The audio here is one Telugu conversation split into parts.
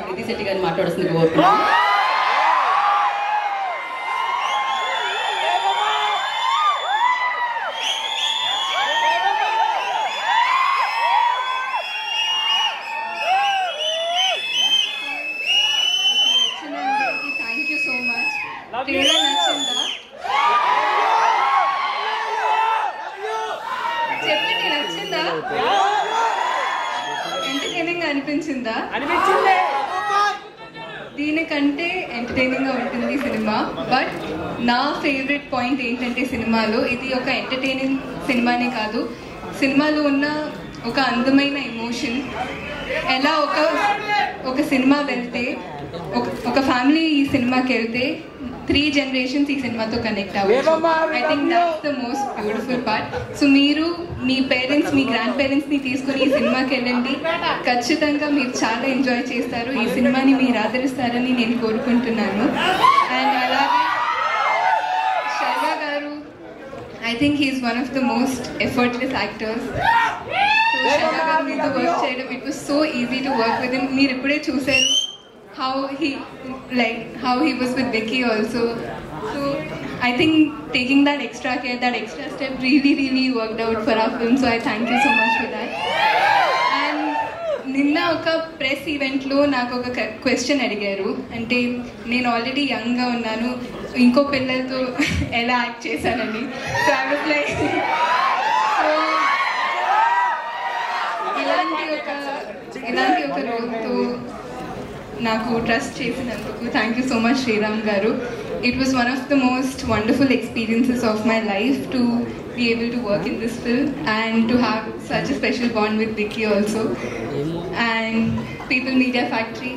కృతి శెట్టి గారిని మాట్లాడుతుంది కోరుతున్నాను. Thank you so much. Trailer నచ్చిందా? చెప్పండి, నచ్చిందా? ఎంటర్టైనింగ్ అనిపించిందా? దీనికంటే ఎంటర్టైనింగ్ గా ఉంటుంది సినిమా. బట్ నా ఫేవరెట్ పాయింట్ ఏంటంటే సినిమాలో ఇది ఒక ఎంటర్టైనింగ్ సినిమానే కాదు, సినిమాలో ఉన్న ఒక అందమైన ఎమోషన్. ఎలా ఒక సినిమా వెళ్తే ఒక ఫ్యామిలీ ఈ సినిమాకి వెళ్తే 3 generations ఈ సినిమాతో కనెక్ట్ అవ్వచ్చు. I think that's the most beautiful part. So మీరు మీ పేరెంట్స్, మీ గ్రాండ్ పేరెంట్స్ని తీసుకుని ఈ సినిమాకి వెళ్ళండి. ఖచ్చితంగా మీరు చాలా ఎంజాయ్ చేస్తారు. ఈ సినిమాని మీరు ఆదరిస్తారని నేను కోరుకుంటున్నాను. అండ్ అలాగే శర్వ గారు, I think he's one of the most effortless actors. So Sharwa గారు మీతో వర్క్ చేయడం, it was so easy to work with him. మీరు ఇప్పుడే చూసారు how he was with Vicky also. So I think taking that extra care, that extra step really worked out for our film. So I thank you so much for that. And నిన్న ఒక ప్రెస్ ఈవెంట్లో నాకు ఒక క్వశ్చన్ అడిగారు. అంటే నేను ఆల్రెడీ యంగ్గా ఉన్నాను, ఇంకో పిల్లలతో ఎలా యాక్ట్ చేశానని. So I was like, so ఇలాంటి ఒక రోల్తో నాకు ట్రస్ట్ చేసినందుకు thank you so much Sriram గారు. It was one of the most wonderful experiences of my life to be able to work in this film and to have such a special bond with Vicky also. And People Media Factory,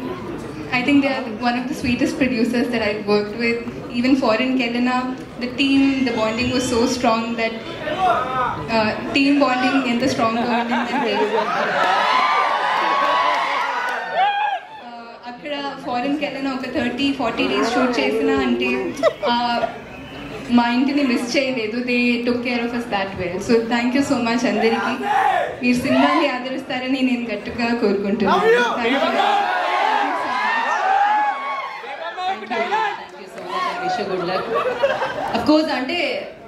I think they are one of the sweetest producers that I've worked with. Even Foreign Kelena, the team, the bonding was so strong that team bonding and the strong bonding అక్కడ ఫారెన్కి వెళ్ళిన ఒక 30-40 days షూట్ చేసిన అంటే మా ఇంటిని మిస్ చేయలేదు. They took care of us that well. So thank you so much అందరికీ. మీరు సినిమాని ఆదరిస్తారని నేను గట్టిగా కోరుకుంటున్నాను. అఫ్ కోర్స్ అంటే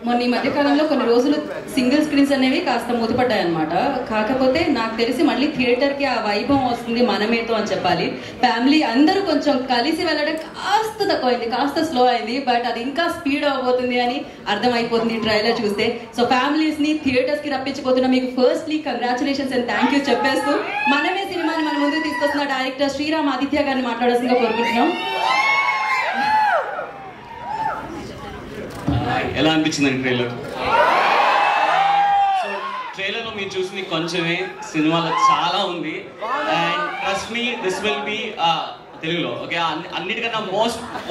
మొన్న ఈ మధ్యకాలంలో కొన్ని రోజులు సింగిల్ స్క్రీన్స్ అనేవి కాస్త మూతపడ్డాయి అనమాట. కాకపోతే నాకు తెలిసి మళ్ళీ థియేటర్కి ఆ వైభవం వస్తుంది మనమేతో అని చెప్పాలి. ఫ్యామిలీ అందరూ కొంచెం కలిసి వెళ్ళడం కాస్త తక్కువైంది, కాస్త స్లో అయింది. బట్ అది ఇంకా స్పీడ్ అవ్వబోతుంది అని అర్థమైపోతుంది ట్రైలర్ చూస్తే. సో ఫ్యామిలీస్ని థియేటర్స్కి రప్పించబోతున్నా మీకు firstly congratulations and thank you చెప్పేస్తూ మనమే సినిమాని మన ముందుకు తీసుకొస్తున్న డైరెక్టర్ శ్రీరామ్ ఆదిత్య గారిని మాట్లాడాల్సిందిగా కోరుకుంటున్నాం. ఎలా అనిపించిందండి ట్రైలర్? సో ట్రైలర్లో మీరు చూసింది కొంచెమే, సినిమాలో చాలా ఉంది. And trust me, this will be తెలుగులో ఓకే అన్నిటికన్నా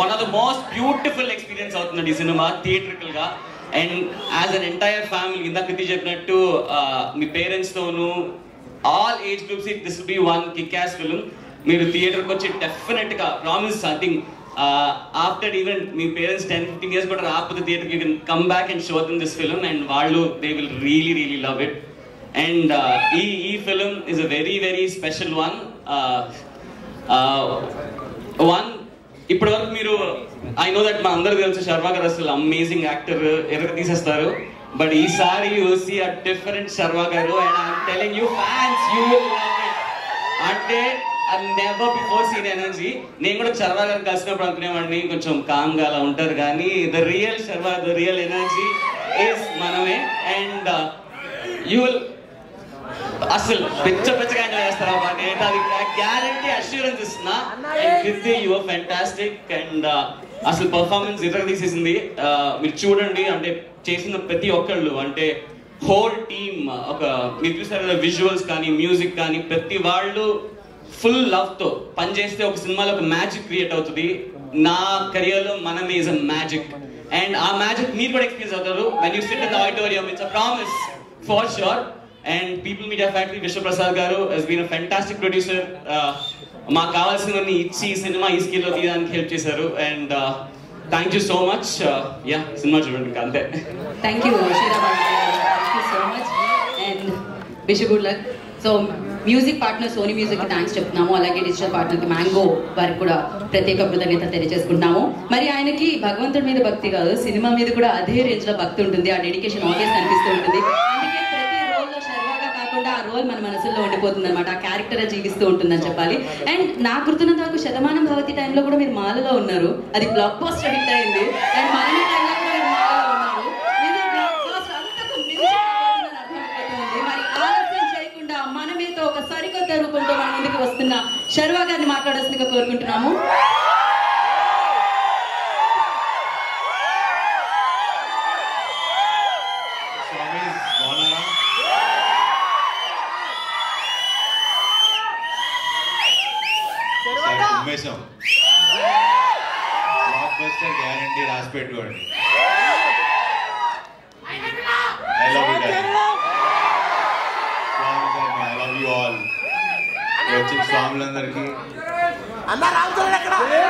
one of the most beautiful experience అవుతుంది ఈ సినిమా థియేట్రికల్గా. And as an entire family, ఇందాక కృతి చెప్పినట్టు మీ పేరెంట్స్తోనూ all age groups, this will be one kick ass film. మీరు థియేటర్కి వచ్చి డెఫినెట్గా promise, I think after even my parents 10-15 years but after the theater you can come back and show them this film and vallu they will really love it. And ee film is a very special one. One ఇప్పుడు వరకు మీరు I know that మా అందరికీ తెలుసు శర్వా గారు అసలు అమేజింగ్ యాక్టర్, ఎరగ తీసేస్తారు. బట్ ఈసారి you will see a different Sharwa గారు and I'm telling you fans you will love it. అంటే I've never before seen energy. నేను కూడా శర్వా గారిని కలిసినప్పుడు అనుకునేవాడిని కొంచెం కామ్గా అలా ఉంటారు, కానీ the real Sharwa, the real energy is మనమే. అండ్ యూ విల్ అసలు పెచ్చగా ఎంజాయ్ చేస్తారు అన్నమాట. అది గ్యారంటీ అష్యూరెన్స్ ఇస్తున్నా. And Kriti you are fantastic. And అసలు పర్ఫార్మెన్స్ ఇతర తీసేసింది. మీరు చూడండి, అంటే చేసిన ప్రతి ఒక్కళ్ళు, అంటే హోల్ టీమ్, ఒక మీరు చూసారు విజువల్స్ కానీ మ్యూజిక్ కానీ ప్రతి వాళ్ళు ఫుల్ లవ్ తో పనిచేస్తే ఒక సినిమాలో ఒక మ్యాజిక్ క్రియేట్ అవుతుంది. నా కెరియర్ లో మనమే ఇస్ అ మ్యాజిక్. అండ్ ఆ మ్యాజిక్ మీరు కూడా ఎక్స్పీరియన్స్ అవుతారు when you sit in the auditorium. It's a promise for sure. And People Media Factory, Vishwaprasad garu has been a fantastic producer. మాకు కావాల్సినవన్నీ ఇచ్చి సినిమా ఈ స్కిల్లో తీయడానికి హెల్ప్ చేశారు. And thank you so much. Yeah cinema చూడండి అంతే. Thank you Sriram, thank you so much. And wish good luck. So music partner Sony music కి థ్యాంక్స్ చెప్తున్నాము, అలాగే డిజిటల్ పార్ట్నర్ కి మ్యాంగో వారికి కూడా ప్రత్యేక కృతజ్ఞత తెలియజేసుకుంటున్నాము. మరి ఆయనకి భగవంతుడి మీద భక్తి కాదు, సినిమా మీద కూడా అదే రేంజ్ లో భక్తి ఉంటుంది, ఆ డెడికేషన్ ఆల్వేస్ కనిపిస్తూ ఉంటుంది. అందుకే ప్రతి రోల్ లో శర్వాగా కాకుండా ఆ రోల్ మన మనసులో ఉండిపోతుంది అనమాట, ఆ క్యారెక్టర్ జీవిస్తూ ఉంటుందని చెప్పాలి. అండ్ నాకు గుర్తున్నంత వరకు శతమానం భవతి టైంలో కూడా మీరు మాలలో ఉన్నారు, అది బ్లాక్ బస్టర్ హిట్ అయింది. అండ్ మనమే టైంలో కూడా మీరు మాలలో ఉన్నారు, ఇది బ్లాక్ బస్టర్ అంతకు మించి అర్థమైపోతుంది. మరి ఆలస్యం చేయకుండా మనమేతో ఒక సరికొత్త రూపంతో మన ముందుకు వస్తున్న శర్వా గారిని మాట్లాడాల్సిందిగా కోరుకుంటున్నాము. బ్లాక్ బస్టర్ గ్యారంటీ రాసి పెట్టుకోండి. I love you guys. Swami sir, I love you all. వచ్చిన స్వాములందరికీ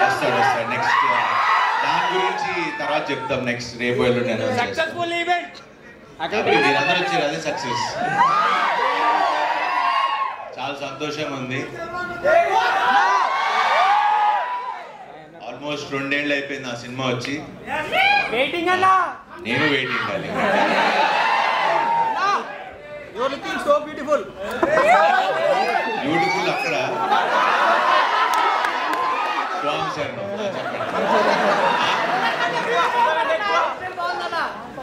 వస్తాడు. నెక్స్ట్ దాని గురించి తర్వాత చెప్తాం. నెక్స్ట్ రేపు ఎల్లుండి మీరందరూ వచ్చారు, అదే సక్సెస్. చాలా సంతోషంగా ఉంది. ఆల్మోస్ట్ 2 ఏళ్ళు అయిపోయింది ఆ సినిమా వచ్చి. నేను వెయిటింగ్ అది. బ్యూటిఫుల్ అక్కడ స్వామి సార్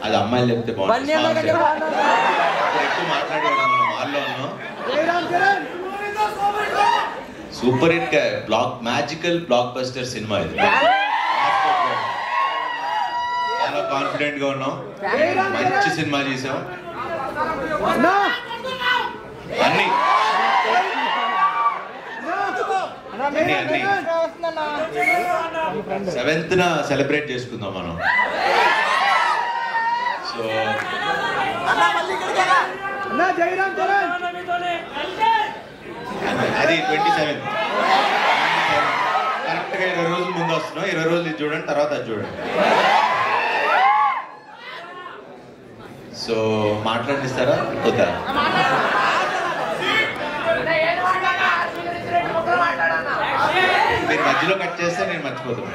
అది అమ్మాయిలు చెప్తే బాగుంటుంది. ఎక్కువ మాట్లాడేవాడు మనం వాళ్ళలో ఉన్నాం. Super hit magical block buster cinema ఇది. చాలా కాన్ఫిడెంట్ గా ఉన్నాం, మంచి సినిమా చేసాం. అన్ని 7th సెలబ్రేట్ చేసుకుందాం మనం. సో అది 27th కరెక్ట్ గా 20 రోజుల ముందు వస్తున్నాం. 20 రోజులు ఇది చూడండి, తర్వాత అది చూడండి. సో మాట్లాడిస్తారా వద్దా? మీరు మధ్యలో కట్ చేస్తే నేను మర్చిపోతాను.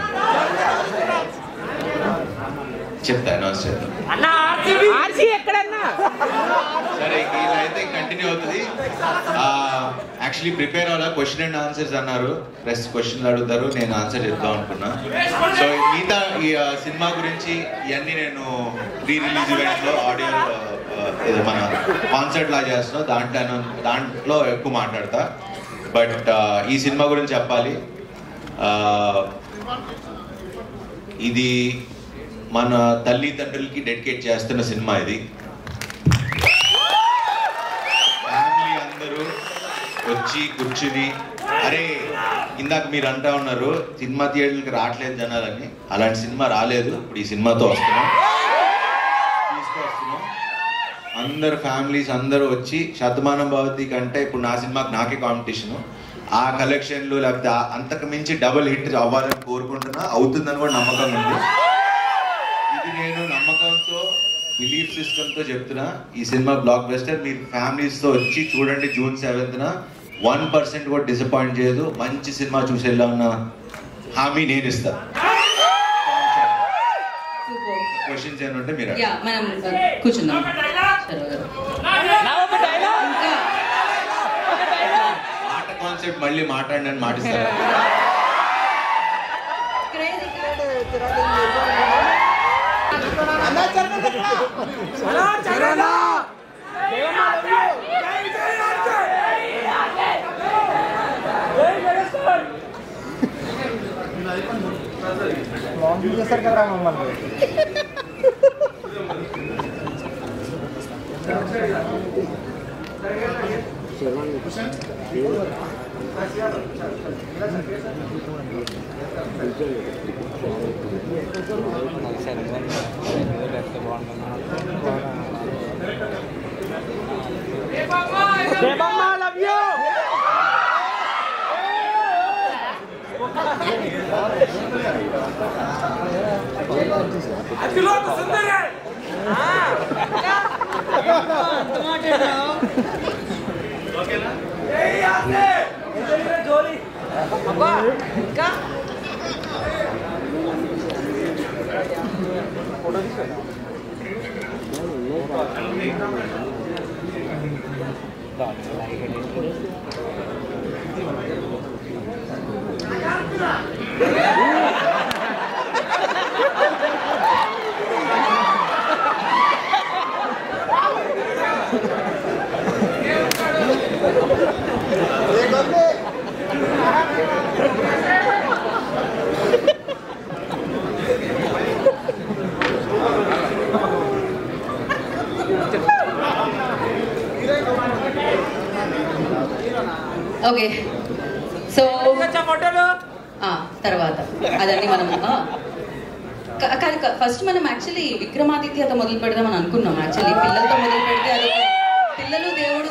చెప్తా అనౌన్స్ చేద్దాం. సరే, ఇలా అయితే కంటిన్యూ అవుతుంది. యాక్చువల్లీ ప్రిపేర్ అవ్వాలా, క్వశ్చన్ అండ్ ఆన్సర్స్ అన్నారు, ప్లస్ క్వశ్చన్లు అడుగుతారు, నేను ఆన్సర్ చెప్దాం అనుకున్నా. సో మిగతా ఈ సినిమా గురించి ఇవన్నీ నేను ప్రీ రిలీజ్ ఈవెంట్ లో ఆడియో ఇది మన కాన్సర్ట్ లా చేస్తున్నా, దాంట్లో ఎక్కువ మాట్లాడతా. బట్ ఈ సినిమా గురించి చెప్పాలి. ఇది మన తల్లిదండ్రులకి డెడికేట్ చేస్తున్న సినిమా. ఇది ఫ్యామిలీ అందరూ వచ్చి కూర్చుని, అరే ఇందాక మీరు అంటా ఉన్నారు సినిమా థియేటర్కి రావట్లేదు జనాలని, అలాంటి సినిమా రాలేదు. ఇప్పుడు ఈ సినిమాతో తీసుకొస్తున్నాం. అందరు ఫ్యామిలీస్ అందరూ వచ్చి, శతమానం భవతి కంటే ఇప్పుడు నా సినిమాకి నాకే కాంపిటీషను, ఆ కలెక్షన్లు లేకపోతే అంతకు మించి డబుల్ హిట్ అవ్వాలని కోరుకుంటున్నా. అవుతుందని కూడా నమ్మకం ఉంది. ఇది నేను నమ్మకంతో, బిలీఫ్ సిస్టమ్తో చెప్తున్నా. ఈ సినిమా బ్లాక్ బస్టర్. మీరు ఫ్యామిలీస్తో వచ్చి చూడండి. June 7th 1% కూడా డిసప్పాయింట్ చేయదు. మంచి సినిమా చూసి వెళ్ళామన్న హామీ నేను ఇస్తాను. క్వశ్చన్స్ ఏమంటే మీరు మనం కూర్చుందాం. మాట కాన్సెప్ట్ మళ్ళీ మాట్లాడండి అని మాటిస్తారు. చేస్తారు కదా మమ్మల్ని. సుందరే ఓకే సో తర్వాత అదన్నీ మనం కానీ ఫస్ట్ మనం యాక్చువల్లీ విక్రమాదిత్యతో మొదలు పెడదామని అనుకున్నాం. యాక్చువల్లీ పిల్లలతో మొదలు పెడితే అది పిల్లలు దేవుడు